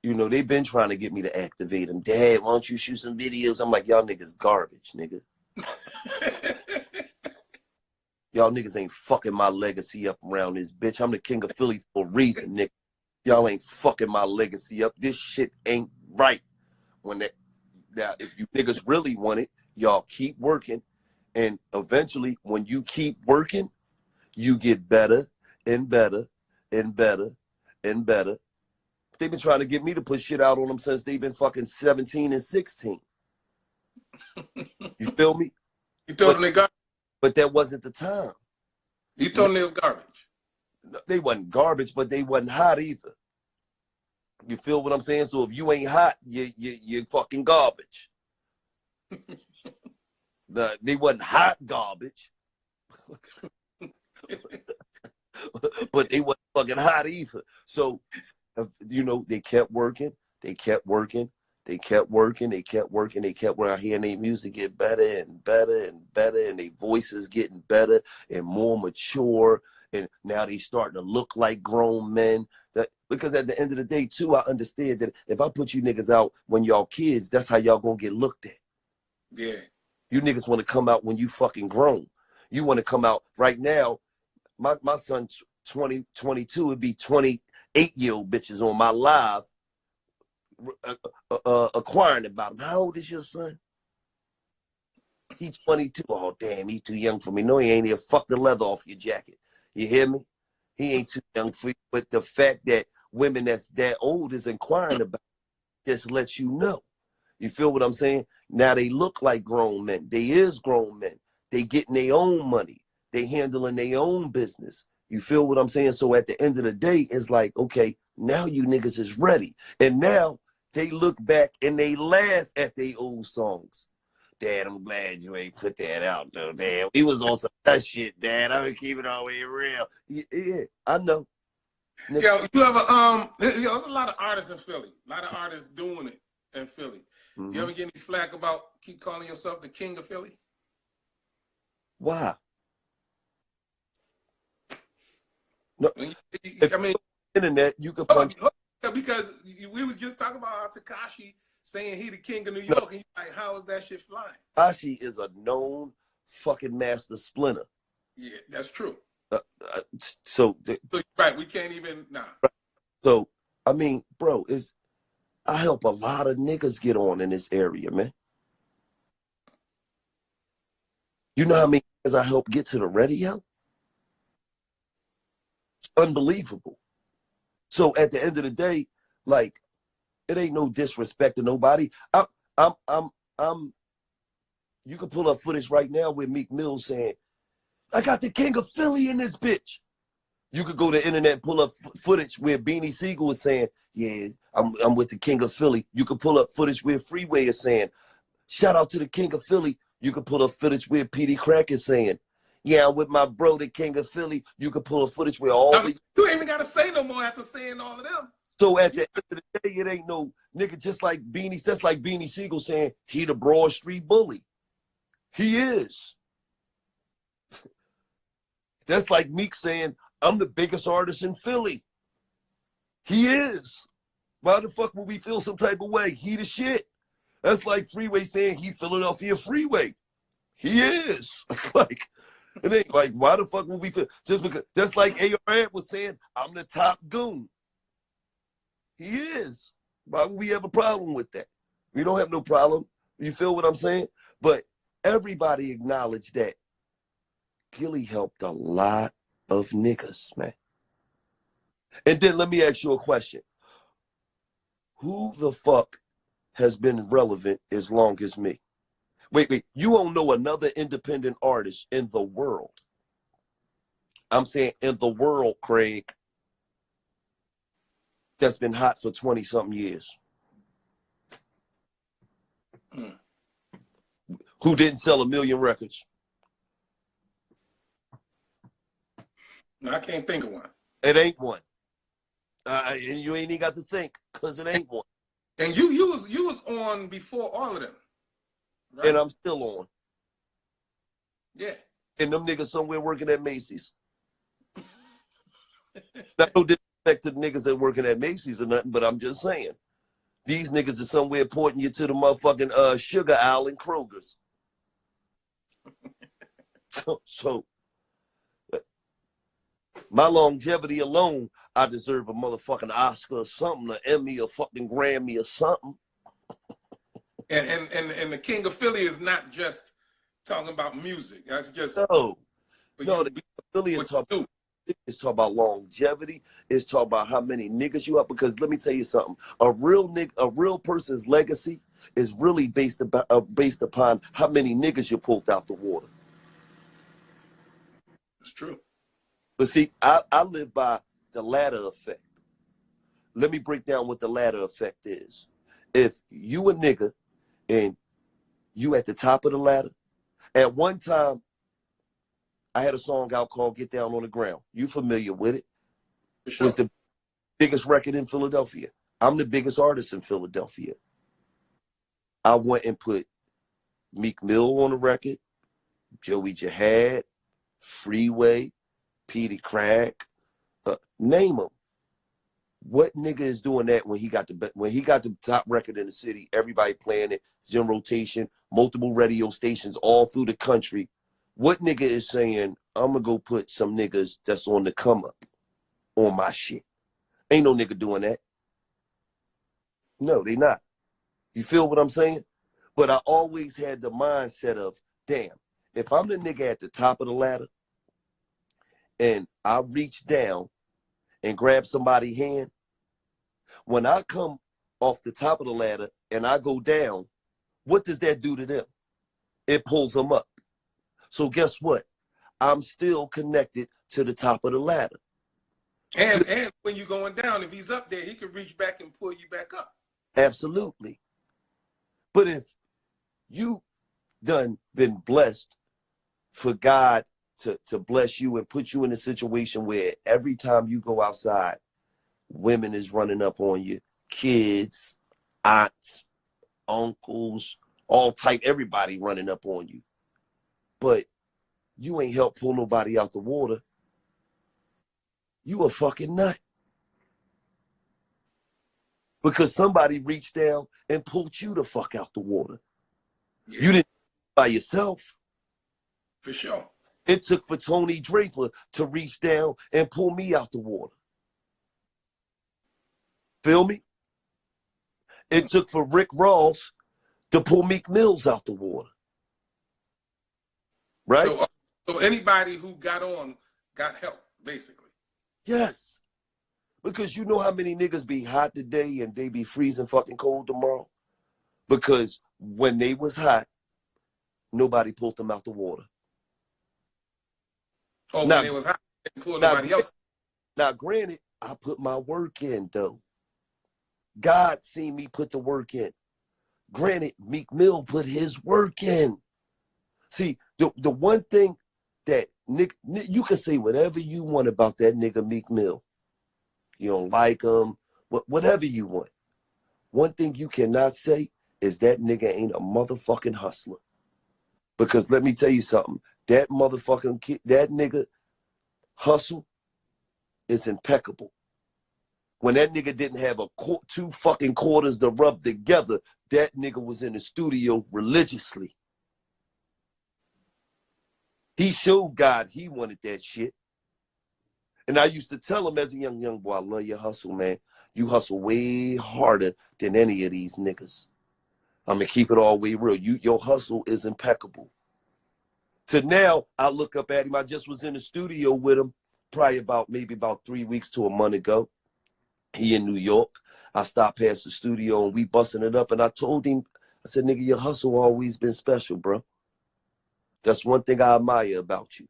S2: they've been trying to get me to activate them. Dad, why don't you shoot some videos? I'm like, y'all niggas garbage, nigga. Y'all niggas ain't fucking my legacy up around this bitch. I'm the king of Philly for a reason, nigga. Y'all ain't fucking my legacy up. This shit ain't right. Now, if you niggas really want it, y'all keep working. And eventually, when you keep working, you get better and better and better and better. They've been trying to get me to put shit out on them since they've been fucking 17 and 16. You feel me?
S1: You told them they garbage.
S2: But that wasn't the time.
S1: You told them they was garbage.
S2: They wasn't garbage, but they wasn't hot either. You feel what I'm saying? So if you ain't hot, you're fucking garbage. They wasn't hot garbage, but they wasn't fucking hot either. So, they kept working. They kept working. They kept working. They kept working. They kept working. Hearing their music get better and better and better, and their voices getting better and more mature. And now they starting to look like grown men. Because at the end of the day, too, I understand that if I put you niggas out when y'all kids, that's how y'all gonna get looked at.
S1: Yeah.
S2: You niggas want to come out when you fucking grown. You want to come out right now. My son's 20, 22, it'd be 28-year-old bitches on my live acquiring about him. How old is your son? He's 22. Oh, damn, he too young for me. No, he ain't here. Fuck the leather off your jacket. You hear me? He ain't too young for you. But the fact that women that's that old is inquiring about just lets you know. You feel what I'm saying? Now they look like grown men. They is grown men. They getting their own money. They handling their own business. You feel what I'm saying? So at the end of the day, it's like, okay, now you niggas is ready. And now they look back and they laugh at their old songs. Dad, I'm glad you ain't put that out, though, Dad. We was on some that shit, Dad. I'm gonna keep it all the way real. Yeah, I know.
S1: Yo, you have there's a lot of artists in Philly. A lot of artists doing it in Philly.
S2: Mm-hmm.
S1: You ever get any flack about keep calling yourself the king of Philly?
S2: Why? No,
S1: I mean,
S2: internet, you could punch.
S1: Because we was just talking about Tekashi saying he the king of New York, and you're like, how is that shit flying?
S2: Tekashi is a known fucking master splinter.
S1: Yeah, that's true.
S2: So
S1: right, we can't even
S2: So I mean, bro, I help a lot of niggas get on in this area, man. You know how many niggas I help get to the radio? It's unbelievable. So at the end of the day, like, it ain't no disrespect to nobody. I'm. You can pull up footage right now with Meek Mill saying, "I got the king of Philly in this bitch." You could go to the internet and pull up footage where Beanie Siegel was saying, "Yeah, I'm with the king of Philly." You could pull up footage where Freeway is saying, "Shout out to the king of Philly." You could pull up footage where Petey Crack is saying, "Yeah, I'm with my bro, the king of Philly." You could pull a footage where
S1: you ain't even gotta say no more after saying all of them.
S2: So at the end of the day, it ain't no nigga just like Beanie. That's like Beanie Siegel saying he the Broad Street bully. He is. That's like Meek saying I'm the biggest artist in Philly. He is. Why the fuck would we feel some type of way? He the shit. That's like Freeway saying he Philadelphia Freeway. He is. Like, it ain't like, why the fuck would we feel? Just because, that's like AR was saying, I'm the top goon. He is. Why would we have a problem with that? We don't have no problem. You feel what I'm saying? But everybody acknowledged that Gillie helped a lot of niggas, man. And then let me ask you a question. Who the fuck has been relevant as long as me? Wait. You don't know another independent artist in the world. I'm saying in the world, Craig, that's been hot for 20-something years. Who didn't sell 1 million records?
S1: No, I can't think of one.
S2: It ain't one. And you ain't even got to think, because it ain't one.
S1: And you was on before all of them, right?
S2: And I'm still on.
S1: Yeah.
S2: And them niggas somewhere working at Macy's. Not no disrespect to the niggas that working at Macy's or nothing, but I'm just saying. These niggas are somewhere pointing you to the motherfucking sugar aisle in Kroger's. So, my longevity alone, I deserve a motherfucking Oscar or something, an Emmy or fucking Grammy or something.
S1: And the King of Philly is not just talking about music. That's just
S2: No, the Philly is talking about longevity. It's talking about how many niggas you have. Because let me tell you something: a real person's legacy is really based upon how many niggas you pulled out the water.
S1: It's true.
S2: But see, I live by the ladder effect. Let me break down what the ladder effect is. If you a nigga and you at the top of the ladder, at one time, I had a song out called Get Down on the Ground. You familiar with it?
S1: For sure.
S2: It was the biggest record in Philadelphia. I'm the biggest artist in Philadelphia. I went and put Meek Mill on the record, Joey Jihad, Freeway, Petey Crack, name them. What nigga is doing that when he got the top record in the city? Everybody playing it, it's in rotation, multiple radio stations all through the country. What nigga is saying, I'm gonna go put some niggas that's on the come up on my shit? Ain't no nigga doing that. No, they not. You feel what I'm saying? But I always had the mindset of, damn, if I'm the nigga at the top of the ladder and I reach down and grab somebody's hand, when I come off the top of the ladder and I go down, what does that do to them? It pulls them up. So guess what? I'm still connected to the top of the ladder.
S1: And when you're going down, if he's up there, he can reach back and pull you back up.
S2: Absolutely. But if you done been blessed for God to bless you and put you in a situation where every time you go outside, women is running up on you, kids, aunts, uncles, all type, everybody running up on you. But you ain't helped pull nobody out the water. You a fucking nut. Because somebody reached down and pulled you the fuck out the water. Yeah. You didn't by yourself.
S1: For sure.
S2: It took for Tony Draper to reach down and pull me out the water. Feel me? It took for Rick Ross to pull Meek Mills out the water. Right?
S1: So anybody who got on got help, basically.
S2: Yes. Because you know how many niggas be hot today and they be freezing fucking cold tomorrow? Because when they was hot, nobody pulled them out the water.
S1: Oh, when they was hot, they didn't pull nobody else.
S2: Now, granted, I put my work in, though. God seen me put the work in. Granted, Meek Mill put his work in. See, the one thing that you can say whatever you want about that nigga Meek Mill. You don't like him, whatever you want. One thing you cannot say is that nigga ain't a motherfucking hustler. Because let me tell you something. That motherfucking kid, that nigga hustle is impeccable. When that nigga didn't have two fucking quarters to rub together, that nigga was in the studio religiously. He showed God he wanted that shit. And I used to tell him as a young boy, I love your hustle, man. You hustle way harder than any of these niggas. I'm going to keep it all way real. Your hustle is impeccable. So now I look up at him. I just was in the studio with him probably maybe about 3 weeks to a month ago. He in New York. I stopped past the studio and we busting it up. And I told him, I said, nigga, your hustle always been special, bro. That's one thing I admire about you.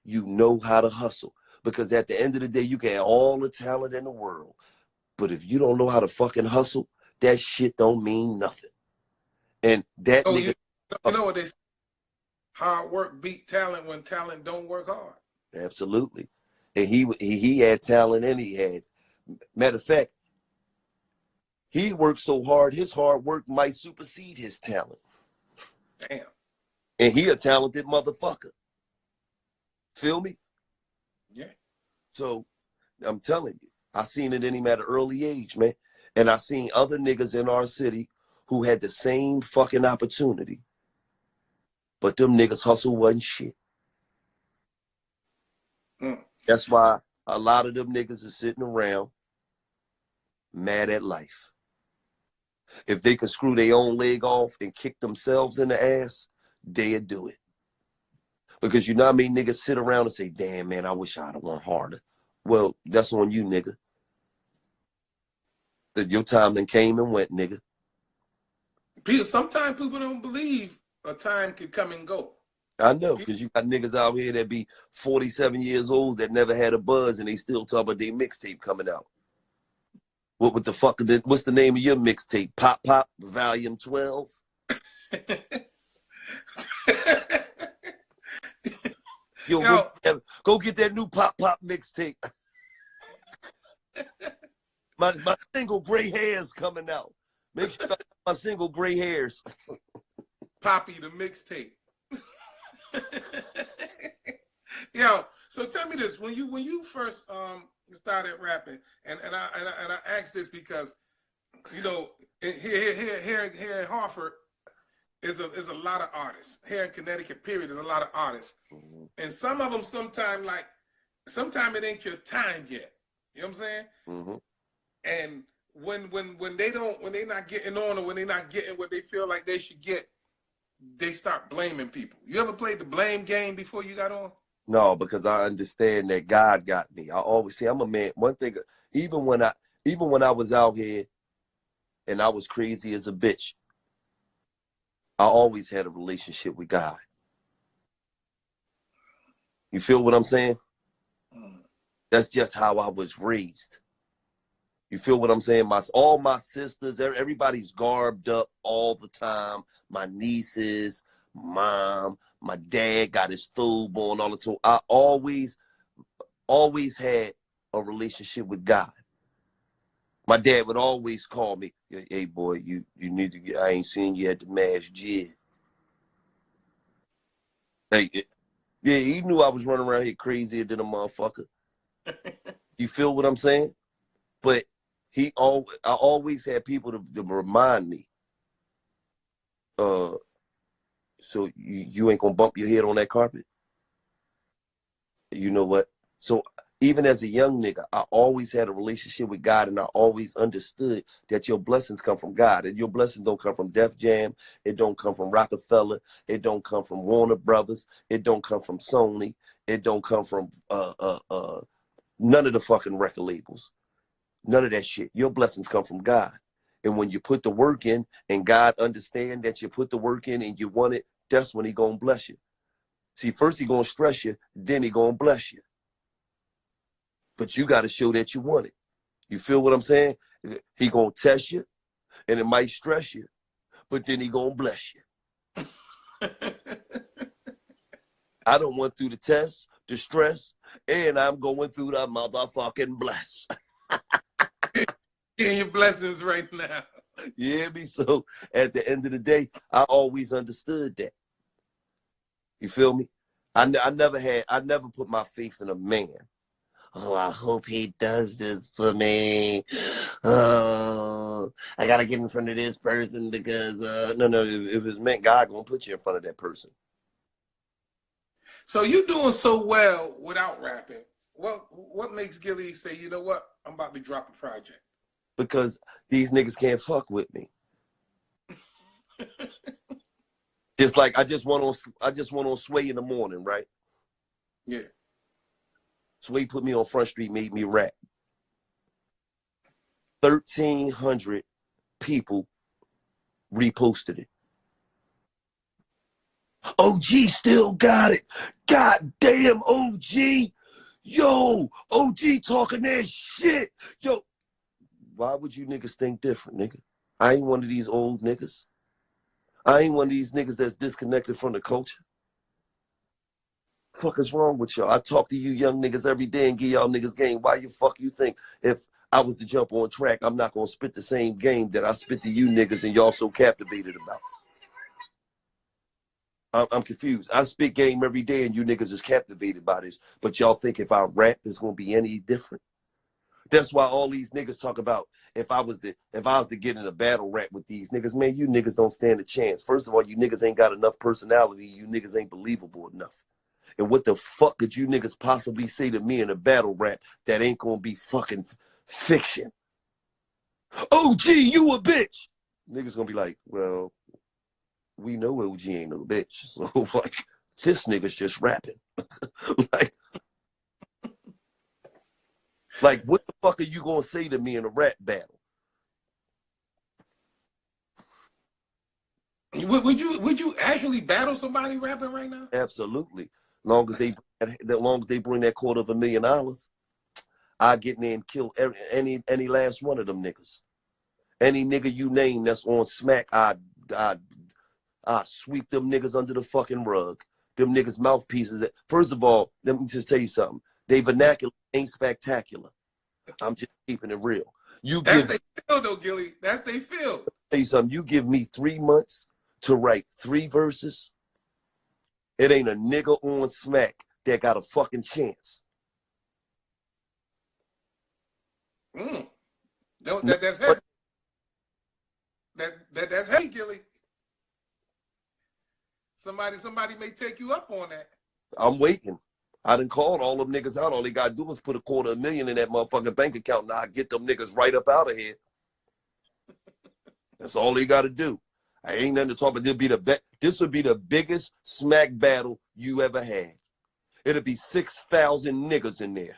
S2: You know how to hustle. Because at the end of the day, you can have all the talent in the world. But if you don't know how to fucking hustle, that shit don't mean nothing. And that
S1: Oh,
S2: nigga,
S1: you know what they say? Hard work beat talent when talent don't work hard.
S2: absolutely. And he had talent and he had. Matter of fact, he worked so hard, his hard work might supersede his talent.
S1: Damn.
S2: And he a talented motherfucker. Feel me?
S1: Yeah.
S2: So I'm telling you, I seen it in him at an early age, man. And I seen other niggas in our city who had the same fucking opportunity. But them niggas hustle wasn't shit.
S1: Mm.
S2: That's why a lot of them niggas are sitting around mad at life. If they could screw their own leg off and kick themselves in the ass, they'd do it. Because you know how many niggas sit around and say, damn, man, I wish I'd have went harder. Well, that's on you, nigga. That your time then came and went, nigga.
S1: Sometimes people don't believe a time can come and go.
S2: I know, because you got niggas out here that be 47 years old that never had a buzz and they still talk about their mixtape coming out. What the fuck? What's the name of your mixtape? Pop Pop Volume 12? Yo, go get that new Pop Pop mixtape. My single Gray Hairs coming out. Make sure my single Gray Hairs.
S1: Poppy the mixtape. Yo, so tell me this: when you first started rapping, and I asked this because, you know, here in Hartford is a lot of artists. Here in Connecticut, period, there's a lot of artists, and some of them sometimes it ain't your time yet. You know what I'm saying?
S2: Mm-hmm.
S1: And when they're not getting on, or when they're not getting what they feel like they should get, they start blaming people. You ever played the blame game before you got on?
S2: No, because I understand that God got me. I always say I'm a man. One thing, even when I was out here and I was crazy as a bitch, I always had a relationship with God. You feel what I'm saying? That's just how I was raised. You feel what I'm saying? All my sisters, everybody's garbed up all the time. My nieces, mom, my dad got his stove on all the time. I always had a relationship with God. My dad would always call me, hey boy, you need to get, I ain't seen you at the Mass Jig. Hey, yeah, he knew I was running around here crazier than a motherfucker. You feel what I'm saying? But I always had people to remind me, so you ain't gonna bump your head on that carpet? You know what? So even as a young nigga, I always had a relationship with God, and I always understood that your blessings come from God, and your blessings don't come from Def Jam, it don't come from Rockefeller, it don't come from Warner Brothers, it don't come from Sony, it don't come from none of the fucking record labels. None of that shit. Your blessings come from God. And when you put the work in and God understand that you put the work in and you want it, that's when he gonna bless you. See, first he gonna stress you, then he gonna bless you. But you gotta show that you want it. You feel what I'm saying? He gonna test you and it might stress you, but then he gonna bless you. I don't went through the test, the stress, and I'm going through the motherfucking bless.
S1: Getting your blessings right now.
S2: You hear me? So at the end of the day, I always understood that. You feel me? I never put my faith in a man. Oh, I hope he does this for me. Oh, I gotta get in front of this person because no, if it's meant, God gonna put you in front of that person.
S1: So you doing so well without rapping. What makes Gillie say, you know what, I'm about to drop a project?
S2: Because these niggas can't fuck with me. Just like I just went on Sway in the morning, right?
S1: Yeah.
S2: Sway put me on Front Street, made me rap. 1,300 people reposted it. OG still got it. God damn, OG. Yo, OG talking that shit. Yo, why would you niggas think different, nigga? I ain't one of these old niggas. I ain't one of these niggas that's disconnected from the culture. Fuck is wrong with y'all? I talk to you young niggas every day and give y'all niggas game. Why you fuck you think if I was to jump on track, I'm not gonna spit the same game that I spit to you niggas and y'all so captivated about? I'm confused. I spit game every day and you niggas is captivated by this, but y'all think if I rap it's gonna be any different? That's why all these niggas talk about if I was to get in a battle rap with these niggas, man, you niggas don't stand a chance. First of all, you niggas ain't got enough personality. You niggas ain't believable enough. And what the fuck could you niggas possibly say to me in a battle rap that ain't gonna be fucking fiction? OG, you a bitch. Niggas gonna be like, well, we know OG ain't no bitch. So like, this nigga's just rapping. like what the fuck are you gonna say to me in a rap battle?
S1: Would you actually battle somebody rapping right now?
S2: Absolutely. Long as they bring that $250,000, I get in there and kill any last one of them niggas. Any nigga you name that's on smack, I sweep them niggas under the fucking rug. Them niggas mouthpieces. First of all, let me just tell you something. They vernacular ain't spectacular. I'm just keeping it real.
S1: That's they feel though, Gillie. That's they feel.
S2: Tell you something. You give me 3 months to write 3 verses. It ain't a nigga on smack that got a fucking chance.
S1: That's heavy. That's heavy, Gillie. Somebody may take you up on that.
S2: I'm waiting. I done called all them niggas out. All they gotta do is put $250,000 in that motherfucking bank account. Now I get them niggas right up out of here. That's all they gotta do. I ain't nothing to talk about. This would be the biggest smack battle you ever had. It'll be 6,000 niggas in there.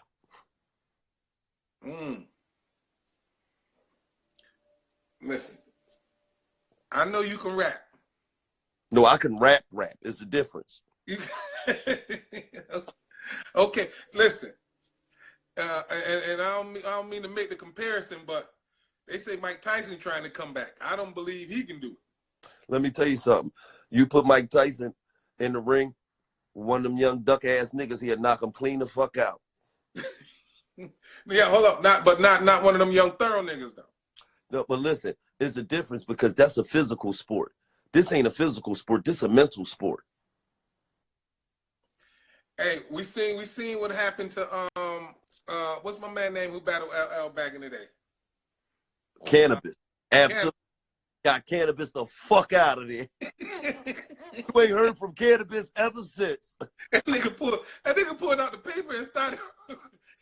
S1: Listen, I know you can rap.
S2: No, I can rap. It's the difference.
S1: Okay, listen. And I don't mean to make the comparison, but they say Mike Tyson trying to come back. I don't believe he can do it.
S2: Let me tell you something. You put Mike Tyson in the ring, one of them young duck ass niggas, he'll knock him clean the fuck out.
S1: Yeah, hold up. Not one of them young thorough niggas though.
S2: No, but listen, there's a difference because that's a physical sport. This ain't a physical sport. This is a mental sport.
S1: Hey, we seen what happened to what's my man name who battled LL back in the day?
S2: Cannabis. Absolutely. Got Cannabis the fuck out of there. You ain't heard from Cannabis ever since.
S1: That nigga pulled out the paper and started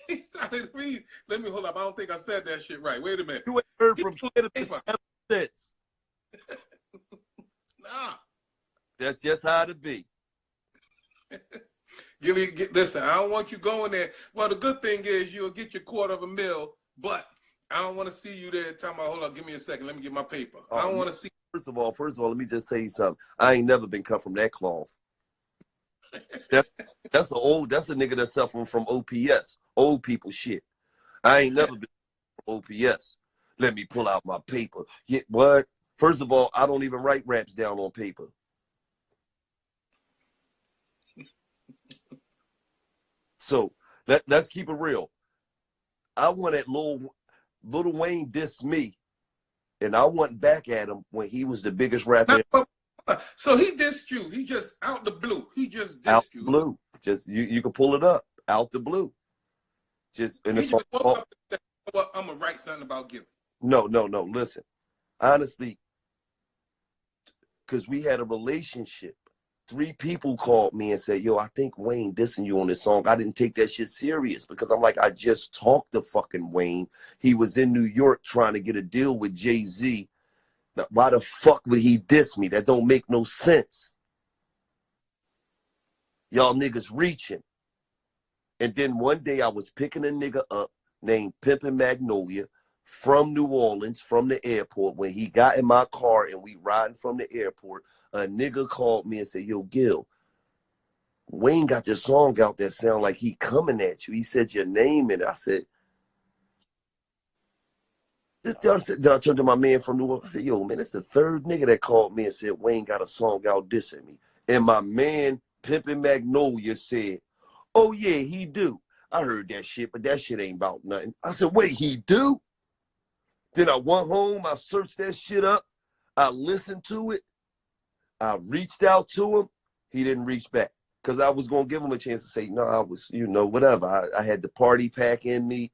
S1: he started reading. Let me hold up. I don't think I said that shit right. Wait a minute.
S2: You ain't heard from Cannabis ever since.
S1: Nah.
S2: That's just how it be.
S1: Gillie, listen, I don't want you going there. Well, the good thing is you'll get your $250,000, but I don't want to see you there talking about, hold up, give me a second, let me get my paper. I don't want to see.
S2: First of all, let me just tell you something. I ain't never been cut from that cloth. That's a nigga that's suffering from OPS, old people shit. I ain't never been from OPS. Let me pull out my paper. Yeah, what? First of all, I don't even write raps down on paper. So let's keep it real. I wanted Lil Wayne diss me, and I went back at him when he was the biggest rapper.
S1: So he dissed you. He just out the blue. He just dissed
S2: out
S1: you.
S2: Blue. Just you can pull it up out the blue. Just in the
S1: he just woke up and said, well, I'm gonna write something about Gillie.
S2: No. Listen, honestly, because we had a relationship. 3 people called me and said, yo, I think Wayne dissing you on this song. I didn't take that shit serious because I'm like, I just talked to fucking Wayne. He was in New York trying to get a deal with Jay-Z. Now, why the fuck would he diss me? That don't make no sense. Y'all niggas reaching. And then one day I was picking a nigga up named Pimpin' Magnolia from New Orleans, from the airport. When he got in my car and we riding from the airport, a nigga called me and said, yo, Gil, Wayne got this song out that sound like he coming at you. He said your name in it. I said, then I turned to my man from New York. I said, yo, man, it's the third nigga that called me and said Wayne got a song out dissing me. And my man, Pimpin' Magnolia, said, oh, yeah, he do. I heard that shit, but that shit ain't about nothing. I said, wait, he do? Then I went home. I searched that shit up. I listened to it. I reached out to him. He didn't reach back because I was going to give him a chance to say, no, I was, whatever. I had the party pack in me.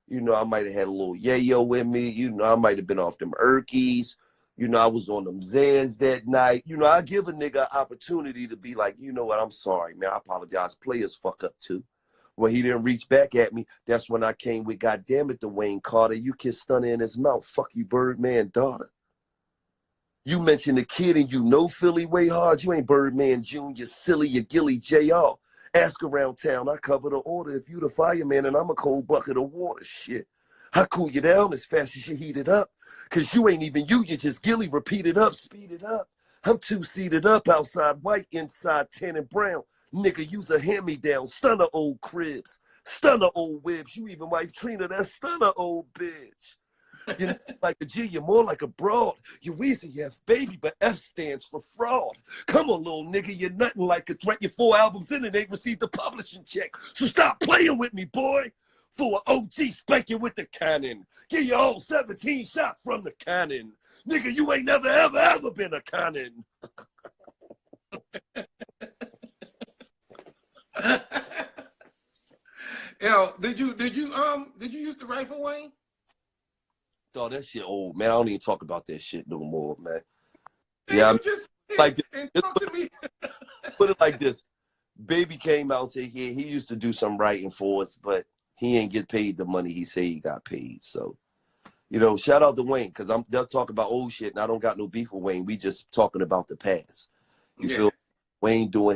S2: I might have had a little yayo in me. I might have been off them Erkies. I was on them Zans that night. I give a nigga an opportunity to be like, you know what, I'm sorry, man. I apologize. Players fuck up too. When he didn't reach back at me, that's when I came with, God damn it, Dwayne Carter. You kiss Stunner in his mouth. Fuck you, Birdman daughter. You mentioned the kid and you know Philly way hard. You ain't Birdman Jr., silly, you Gillie Jr. Ask around town, I cover the order. If you the fireman and I'm a cold bucket of water, shit. I cool you down as fast as you heat it up. Cause you ain't even you just Gillie, repeat it up, speed it up. I'm two-seated up, outside white, inside tan and brown. Nigga, use a hand-me-down, stunner old cribs, stunner old whibs. You even wife Trina, that stunner old bitch. You're not like a G, you're more like a broad. You're Weezy F, baby, but F stands for fraud. Come on, little nigga, you're nothing like a threat. You're 4 albums in and ain't received a publishing check. So stop playing with me, boy. For an OG, spank you with the cannon. Give you all 17 shots from the cannon. Nigga, you ain't never, ever, ever been a cannon.
S1: Yo, did you used to write for Wayne?
S2: Dog, that shit old, man. I don't even talk about that shit no more, man.
S1: Man,
S2: Yeah,
S1: you just
S2: like
S1: and talk to me.
S2: put it like this. Baby came out and said, yeah, he used to do some writing for us, but he ain't get paid the money he said he got paid. So, shout out to Wayne, because I'm just talking about old shit, and I don't got no beef with Wayne. We just talking about the past. You feel Wayne doing